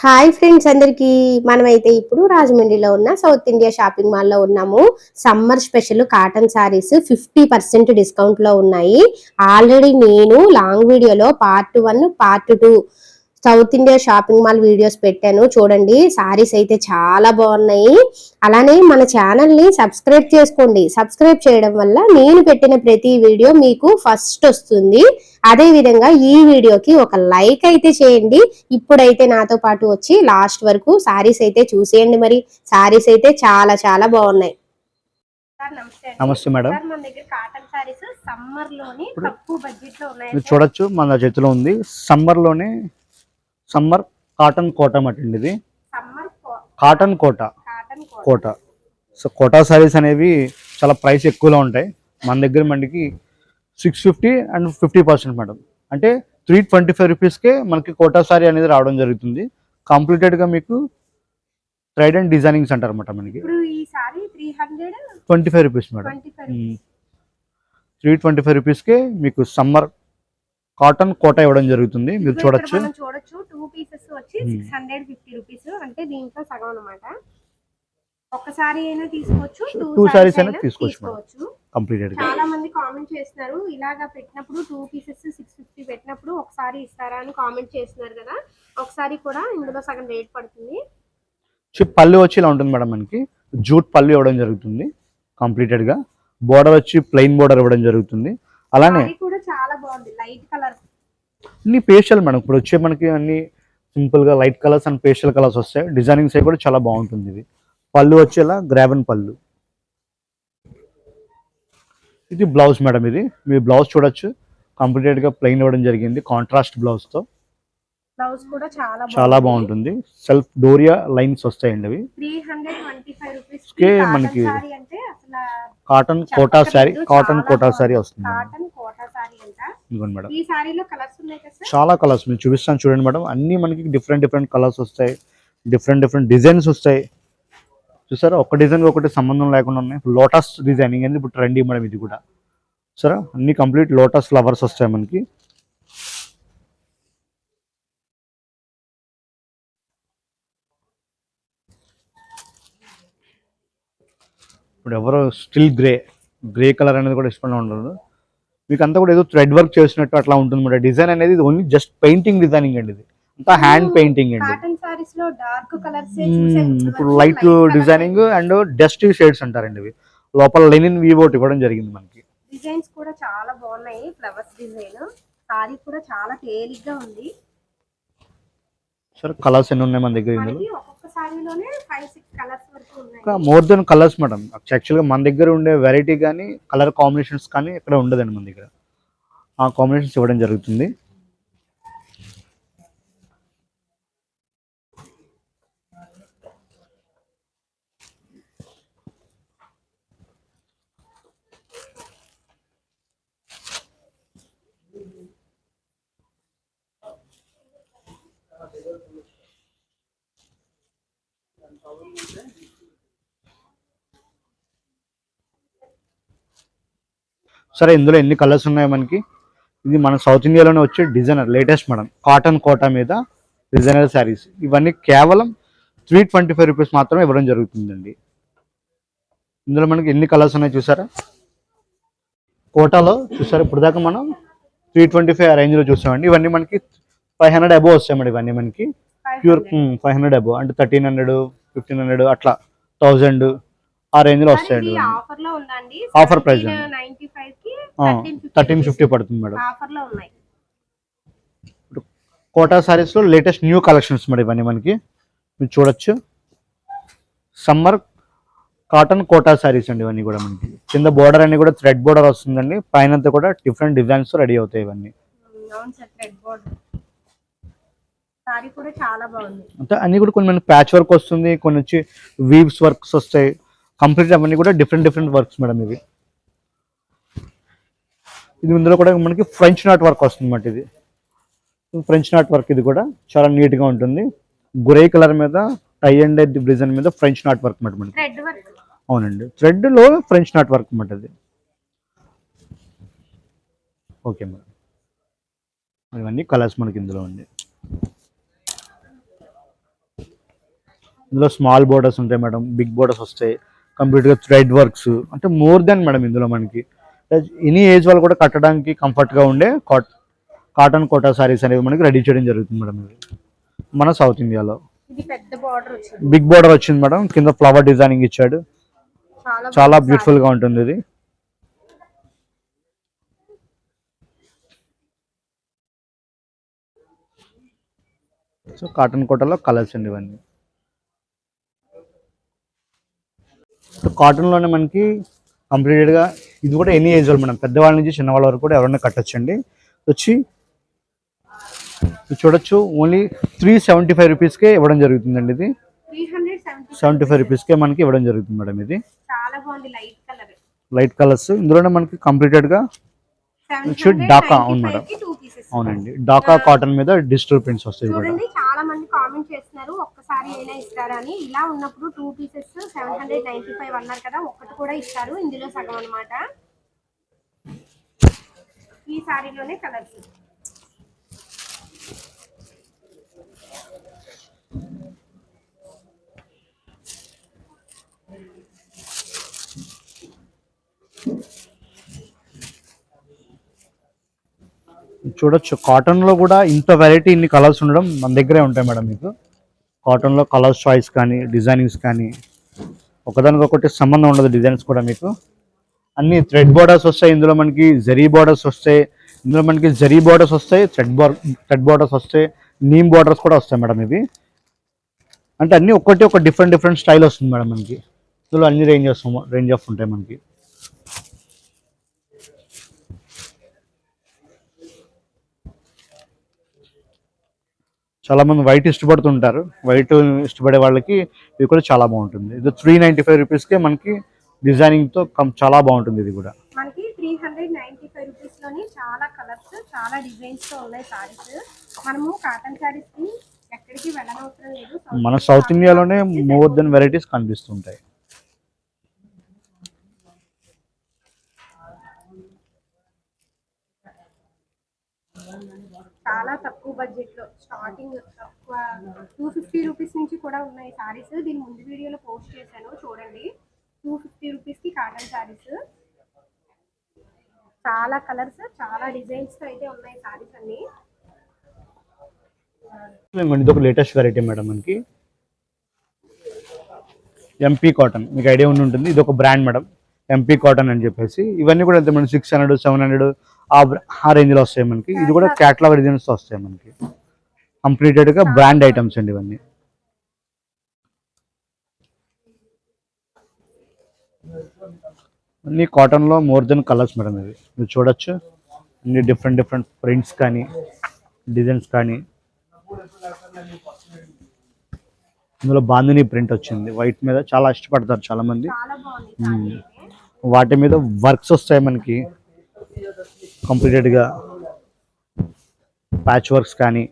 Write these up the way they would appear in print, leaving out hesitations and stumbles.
Hi friends అందరికి మనమైతే ఇప్పుడు రాజమండ్రిలో ఉన్న సౌత్ ఇండియా షాపింగ్ మాల్లో ఉన్నాము. Summer special cotton saris 50% discount లో ఉన్నాయి. ఆల్రెడీ నేను లాంగ్ వీడియోలో part 1 part 2 south India shopping mall videos పెట్టాను చూడండి. సారీస్ అయితే చాలా బాగున్నాయి. అలానే మన ఛానల్ ని సబ్స్క్రైబ్ చేసుకోండి. సబ్స్క్రైబ్ చేయడం వల్ల నేను పెట్టిన ప్రతి వీడియో మీకు ఫస్ట్ వస్తుంది. అదే విధంగా ఈ వీడియోకి ఒక లైక్ అయితే చేయండి. ఇప్పుడైతే నాతో పాటు వచ్చి లాస్ట్ వరకు సారీస్ అయితే చూసేయండి. మరి సారీస్ అయితే చాలా చాలా బాగున్నాయి. నమస్తే మేడం. మన దగ్గర కాటన్ సారీస్ సమ్మర్ లోని తక్కువ బడ్జెట్ లో ఉన్నాయి. మీరు చూడొచ్చు మన చేతిలో ఉంది సమ్మర్ కాటన్ కోట మాట అండి. ఇది కాటన్ కోట. సో కోటా సారీస్ అనేవి చాలా ప్రైస్ ఎక్కువలో ఉంటాయి. మన దగ్గర మనకి 650 అండ్ 50% మేడం. అంటే 325 రూపీస్కే మనకి కోటా సారీ అనేది రావడం జరుగుతుంది. కంప్లీటెడ్గా మీకు థ్రెడ్ అండ్ డిజైనింగ్స్ అంటారు అన్నమాట. మనకి 325 రూపీస్ మేడం. 325 రూపీస్కే మీకు సమ్మర్ కాటన్ కోట ఇవ్వడం జరుగుతుంది. మీరు చూడొచ్చు. 2 పీసెస్ వచ్చి 650 రూపీస్. అంటే దీంట్లో సగం అన్నమాట. ఒక్కసారి అయినా తీసుకోవచ్చు, 2 సారీస్ అయినా తీసుకోవచ్చు. కంప్లీటెడ్ గా చాలా మంది కామెంట్ చేస్తున్నారు, ఇలాగా పెట్టినప్పుడు 2 పీసెస్ 650 పెట్టినప్పుడు ఒకసారి ఇస్తారా అని కామెంట్ చేస్తున్నారు కదా. ఒకసారి కూడా ఇందులో సగం రేట్ పడుతుంది. పళ్ళు వచ్చి ఇలా ఉంటుంది మేడం. మనకి జూట్ పళ్ళు ఇవ్వడం జరుగుతుంది. కంప్లీటెడ్ గా బోర్డర్ వచ్చి ప్లెయిన్ బోర్డర్ ఇవ్వడం జరుగుతుంది. అలానే కూడా చాలా బాగుంది, లైట్ కలర్ అన్ని పేస్టల్ మేడం. ఇప్పుడు వచ్చే మనకి అన్ని సింపుల్ గా light colours and pastel colours వస్తాయి. డిజైనింగ్స్ అవి కూడా చాలా బాగుంటుంది. ఇది పళ్ళు వచ్చేలా గ్రావెన్ పళ్ళు. ఇది బ్లౌజ్ మేడం. ఇది మీ బ్లౌజ్ చూడొచ్చు. కంప్లీటెడ్ గా ప్లెయిన్ ఇవ్వడం జరిగింది కాంట్రాస్ట్ బ్లౌజ్ తో. బ్లౌజ్ కూడా చాలా బాగుంటుంది. సెల్ఫ్ డోరియా లైన్స్ వస్తాయండి. అవి 325 రూపీస్ కే మనకి కాటన్ కోటా సారీ వస్తుంది మేడం. ఈ సారీలో కలర్స్ ఉన్నాయి కదా, చాలా కలర్స్ మీరు చూపిస్తాను చూడండి మేడం. అన్ని మనకి డిఫరెంట్ కలర్స్ వస్తాయి. డిఫరెంట్ డిజైన్స్ వస్తాయి. చూసారా, ఒక డిజైన్ ఒకటి సంబంధం లేకుండా ఉన్నాయి. లోటస్ డిజైనింగ్ అనేది ఇప్పుడు ట్రెండీ మేడం. ఇది కూడా సరే, అన్ని కంప్లీట్ లోటస్ ఫ్లవర్స్ వస్తాయి మనకి. ఇప్పుడు ఎవరో స్టిల్ గ్రే కలర్ అనేది కూడా ఇష్టంగా ఉండదు. మీకు అంతా కూడా ఏదో థ్రెడ్ వర్క్ చేసినట్టు అట్లా ఉంటుంది మేడం. డిజైన్ అనేది ఓన్లీ జస్ట్ పెయింటింగ్ డిజైనింగ్ అండి. ఇది అంతా హ్యాండ్ పెయింటింగ్ అండి. ఇప్పుడు light designing and dust shades అంటారండి. ఇవి లోపల లెనిన్ వీవోట్ ఇవ్వడం జరిగింది మనకి. డిజైన్స్ కూడా చాలా బాగున్నాయి. ఫ్లవర్స్ డిజైన్ సారీ కూడా చాలా తేలిగ్గా ఉంది. సరే, కలర్స్ ఎన్ని ఉన్నాయి మన దగ్గర? ఇందులో ఒక్కొక్క సారీలోనే 5-6 కలర్స్ వరకు ఉన్నాయి. ఇంకా మోర్ దెన్ కలర్స్ మేడం. యాక్చువల్గా మన దగ్గర ఉండే వెరైటీ కానీ కలర్ కాంబినేషన్స్ కానీ ఇక్కడ ఉండదండి మన దగ్గర. ఆ కాంబినేషన్స్ ఇవ్వడం జరుగుతుంది. సరే, ఇందులో ఎన్ని కలర్స్ ఉన్నాయి మనకి? ఇది మన సౌత్ ఇండియాలోనే వచ్చే designer latest madam. Cotton Kota మీద డిజైనర్ శారీస్. ఇవన్నీ కేవలం 325 రూపీస్ మాత్రమే ఇవ్వడం జరుగుతుందండి. ఇందులో మనకి ఎన్ని కలర్స్ ఉన్నాయి చూసారా. కోటాలో చూసారా, ఇప్పుడు దాకా మనం 325 ఆ రేంజ్లో చూసామండి. ఇవన్నీ మనకి 500 అబోవ్ వస్తాయి మేడం. ఇవన్నీ మనకి ప్యూర్ 500 అబోవ్. అంటే 1300, 1500 అట్లా 1000 ఆ రేంజ్ లో వస్తాయండి. ఆఫర్ ప్రైస్ 1350 పడుతుంది మేడం. కోటా సారీస్ లో లేటెస్ట్ న్యూ కలెక్షన్స్ మేడం. ఇవన్నీ మనకి మీరు చూడొచ్చు. సమ్మర్ కాటన్ కోటా సారీస్ అండి. ఇవన్నీ కూడా మనకి కింద బోర్డర్ అన్ని కూడా థ్రెడ్ బోర్డర్ వస్తుందండి. పైన కూడా డిఫరెంట్ డిజైన్స్ రెడీ అవుతాయి ఇవన్నీ. అంటే అన్ని కూడా కొన్ని మనకి ప్యాచ్ వర్క్ వస్తుంది, కొన్ని వచ్చి వీవ్స్ వర్క్స్ వస్తాయి. కంప్లీట్ అవన్నీ కూడా డిఫరెంట్ వర్క్స్ మేడం. ఇది ఇందులో కూడా మనకి ఫ్రెంచ్ నాట్ వర్క్ వస్తుంది అన్నమాట. ఇది ఫ్రెంచ్ నాట్ వర్క్. ఇది కూడా చాలా నీట్ గా ఉంటుంది. గ్రే కలర్ మీద టై అండ్ డిజైన్ మీద ఫ్రెంచ్ నాట్ వర్క్ అన్నమాట మనకి. అవునండి, థ్రెడ్ లో ఫ్రెంచ్ నాట్ వర్క్ అన్నమాట. ఇది ఓకే మేడం. ఇవన్నీ కలర్స్ మనకి ఇందులో ఉంది. ఇందులో స్మాల్ బోర్డర్స్ ఉంటాయి మేడం, బిగ్ బోర్డర్స్ వస్తాయి, కంప్లీట్గా థ్రెడ్ వర్క్స్, అంటే మోర్ దెన్ మేడం ఇందులో మనకి ఎనీ ఏజ్ వాళ్ళు కూడా కట్టడానికి కంఫర్ట్గా ఉండే కాటన్ కోటా సారీస్ అనేవి మనకి రెడీ చేయడం జరుగుతుంది మేడం. ఇది మన సౌత్ ఇండియాలో ఇది పెద్ద బార్డర్ వచ్చింది, బిగ్ బోర్డర్ వచ్చింది మేడం, కింద ఫ్లవర్ డిజైనింగ్ ఇచ్చాడు, చాలా బ్యూటిఫుల్ గా ఉంటుంది ఇది. సో కాటన్ కోటలో కలర్స్ అండి ఇవన్నీ. సో కాటన్లోనే మనకి కంప్లీటెడ్గా ఇది కూడా ఎనీ ఏజ్ వాళ్ళు మనం పెద్దవాళ్ళ నుంచి చిన్నవాళ్ళ వరకు కూడా ఎవరైనా కట్టచ్చండి. వచ్చి చూడొచ్చు, ఓన్లీ 375 రూపీస్కే ఇవ్వడం జరుగుతుందండి. ఇది 375 రూపీస్కే మనకి ఇవ్వడం జరుగుతుంది మేడం. ఇది చాలా బాగుంది, లైట్ కలర్స్. ఇందులోనే మనకి కంప్లీటెడ్గా డాకా, అవును మేడం, అవునండి, డాకా కాటన్ మీద డిజిటల్ ప్రింట్స్ వస్తాయి కూడా. చాలా మంది కామెంట్ చేస్తున్నారు ఒక్కసారి అయినా ఇస్తారని. ఇలా ఉన్నప్పుడు 2 పీసెస్ 795 అన్నారు కదా, ఒక్కటి కూడా ఇస్తారు, ఇందులో సగం అన్నమాట. ఈ సారీలోనే కలర్స్. చూడొచ్చు, కాటన్లో కూడా ఇంత వెరైటీ, ఇన్ని కలర్స్ ఉండడం మన దగ్గరే ఉంటాయి మేడం. మీకు కాటన్లో కలర్స్ చాయిస్ కానీ డిజైనింగ్స్ కానీ ఒకదానికొకటి సంబంధం ఉండదు. డిజైన్స్ కూడా మీకు అన్ని థ్రెడ్ బోర్డర్స్ వస్తాయి, ఇందులో మనకి జరీ బోర్డర్స్ వస్తాయి, ఇందులో మనకి జరీ బోర్డర్స్ వస్తాయి, థ్రెడ్ బోర్డర్స్ వస్తాయి, నీమ్ బోర్డర్స్ కూడా వస్తాయి మేడం. ఇవి అంటే అన్ని ఒక్కటి ఒక డిఫరెంట్ స్టైల్ వస్తుంది మేడం మనకి. ఇందులో అన్ని రేంజ్ ఆఫ్ ఉంటాయి మనకి. చాలా మంది వైట్ ఇష్టపడుతుంటారు, వైట్ ఇష్టపడే వాళ్ళకి ఇది కూడా చాలా బాగుంటుంది. ఇది 395 రూపీస్కే మనకి డిజైనింగ్తో చాలా బాగుంటుంది. ఇది కూడా మనకి 395 రూపీస్ లోని చాలా కలర్స్, చాలా డిజైన్స్ తో ఉన్నాయి సారీస్. మనము కాటన్ సారీస్ కి ఎక్కడికి వెళ్ళనవసరం లేదు, మన సౌత్ ఇండియాలోనే మోర్ దెన్ వెరైటీస్ కనిపిస్తుంటాయి. చాలా తక్కువ బడ్జెట్ లో స్టార్టింగ్ తక్కువ 250 రూపీస్ నుంచి కూడా ఉన్నాయి సారీస్. దీని ముందు వీడియోలో పోస్ట్ చేశాను చూడండి. 250 రూపీస్ కి కాటన్ సారీస్, చాలా కలర్స్, చాలా డిజైన్స్ తో అయితే ఉన్నాయి సారీస్ అన్ని. ఇది ఒక లేటెస్ట్ వెరైటీ మేడం మనకి, ఎంపీ కాటన్, మీకు ఐడియా ఉండి ఉంటుంది. ఇది ఒక బ్రాండ్ మేడం, ఎంపీ కాటన్ అని చెప్పేసి. ఇవన్నీ కూడా ఎంత మనకి 600 700 ఆ రేంజ్లో వస్తాయి మనకి. ఇది కూడా క్యాటలాగ్ డిజైన్స్ వస్తాయి మనకి, కంప్లీటెడ్గా బ్రాండ్ ఐటమ్స్ అండి ఇవన్నీ. అన్ని కాటన్లో మోర్ దెన్ కలర్స్ మేడం. ఇది మీరు చూడొచ్చు, అన్ని డిఫరెంట్ ప్రింట్స్ కానీ డిజైన్స్ కానీ. ఇందులో బాందిని ప్రింట్ వచ్చింది వైట్ మీద, చాలా ఇష్టపడతారు చాలా మంది. వాటి మీద వర్క్స్ వస్తాయి మనకి, కంప్లీటెడ్గా ప్యాచ్ వర్క్స్ కానీ.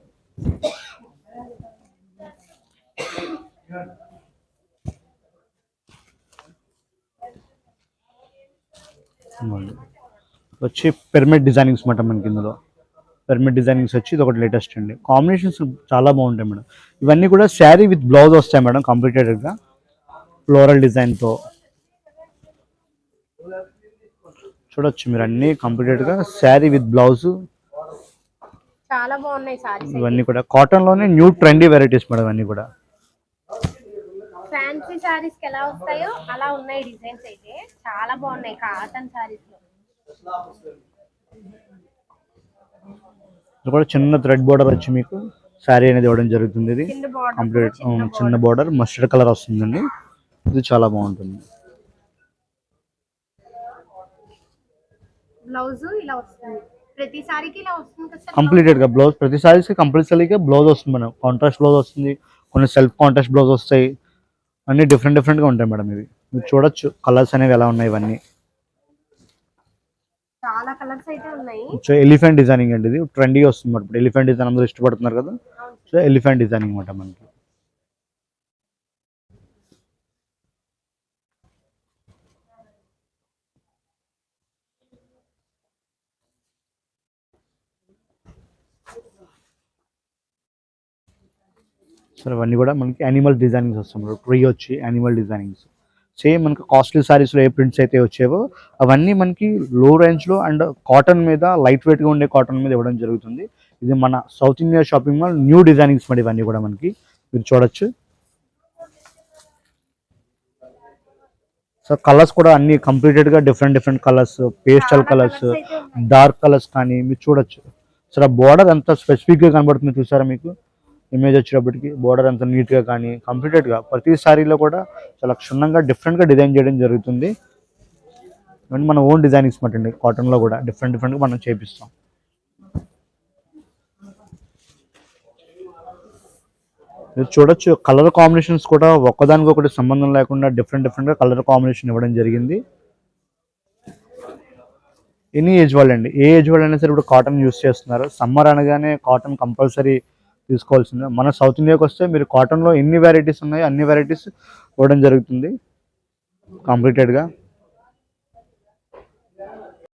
వచ్చి పిరమిడ్ డిజైనింగ్స్ మాట మనకి. ఇందులో పిరమిడ్ డిజైనింగ్స్ వచ్చి ఇది ఒకటి లేటెస్ట్ అండి. కాంబినేషన్స్ చాలా బాగుంటాయి మేడం. ఇవన్నీ కూడా శారీ విత్ బ్లౌజ్ వస్తాయి మేడం, కంప్లీటెడ్గా ఫ్లోరల్ డిజైన్తో. చూడొచ్చు మీరు, అన్నీ కంప్లీటెడ్గా శారీ విత్ బ్లౌజ్, చాలా బాగున్నాయి సారీస్. ఇవన్నీ కూడా కాటన్లోనే న్యూ ట్రెండీ వెరైటీస్ మేడం. అన్నీ కూడా ఫ్యాన్సీ సారీస్ కి ఎలా వస్తాయో అలా ఉన్నాయి డిజైన్స్ అయితే, చాలా బాగున్నాయి కాటన్ సారీస్ లో. ఇది కూడా చిన్న థ్రెడ్ బోర్డర్ వచ్చి మీకు శారీ అనేది ఇవ్వడం జరుగుతుంది. ఇది కంప్లీట్ చిన్న బోర్డర్ మస్టర్డ్ కలర్ వస్తుందండి. ఇది చాలా బాగుంటుంది. బ్లౌజ్ ఇలా వస్తుంది, ప్రతి సారీకి ఇలా వస్తుంది కదా కంప్లీటెడ్గా బ్లౌజ్, ప్రతి సారీస్కి కంపల్సరీగా బ్లౌజ్ వస్తుంది మేడం. కాంట్రాస్ట్ బ్లౌజ్ వస్తుంది, కొన్ని సెల్ఫ్ కాంట్రాస్ట్ బ్లౌజ్ వస్తాయి, అన్ని డిఫరెంట్గా ఉంటాయి మేడం. ఇవి మీరు చూడొచ్చు కలర్స్ అనేవి ఎలా ఉన్నాయి. ఇవన్నీ చాలా కలర్స్ అయితే ఉన్నాయి. సో ఎలిఫెంట్ డిజైనింగ్ అండి, ఇది ట్రెండీ వస్తుంది ఇప్పుడు. ఎలిఫెంట్ డిజైన్ అందరూ ఇష్టపడుతున్నారు కదా, సో ఎలిఫెంట్ డిజైనింగ్ అనమాట మనకి. సరే అవన్నీ కూడా మనకి యానిమల్ డిజైనింగ్స్ వస్తాయి. ట్రీ వచ్చి యానిమల్ డిజైనింగ్స్ సేమ్ మనకి కాస్ట్లీ సారీస్లో ఏ ప్రింట్స్ అయితే వచ్చేవో అవన్నీ మనకి లో రేంజ్లో అండ్ కాటన్ మీద లైట్ వెయిట్గా ఉండే కాటన్ మీద ఇవ్వడం జరుగుతుంది. ఇది మన south India shopping mall new designings మరి ఇవన్నీ కూడా మనకి మీరు చూడొచ్చు. సో కలర్స్ కూడా అన్ని కంప్లీటెడ్గా different colours, pastel colours, dark colours కానీ మీరు చూడొచ్చు. సో ఆ బోర్డర్ ఎంత స్పెసిఫిక్గా కనబడుతుంది చూసారా, మీకు ఇమేజ్ వచ్చేటప్పటికి బోర్డర్ ఎంత నీట్గా కానీ కంప్లీటెడ్గా ప్రతి సారీలో కూడా చాలా క్షుణ్ణంగా డిఫరెంట్గా డిజైన్ చేయడం జరుగుతుంది. ఇవన్నీ మన ఓన్ డిజైనింగ్స్ మాట అండి. కాటన్లో కూడా డిఫరెంట్గా మనం చేపిస్తాం. మీరు చూడొచ్చు కలర్ కాంబినేషన్స్ కూడా ఒక్కదానికొకటి సంబంధం లేకుండా డిఫరెంట్గా కలర్ కాంబినేషన్ ఇవ్వడం జరిగింది. ఎనీ ఏజ్ వాళ్ళు అండి, ఏ ఏజ్ వాళ్ళు అయినా సరే ఇప్పుడు కాటన్ యూస్ చేస్తున్నారు. సమ్మర్ అనగానే కాటన్ కంపల్సరీ తీసుకోవాల్సిందే. మన సౌత్ ఇండియాకి వస్తే మీరు కాటన్లో ఎన్ని వెరైటీస్ ఉన్నాయో అన్ని వెరైటీస్ ఇవ్వడం జరుగుతుంది కంప్లీటెడ్గా.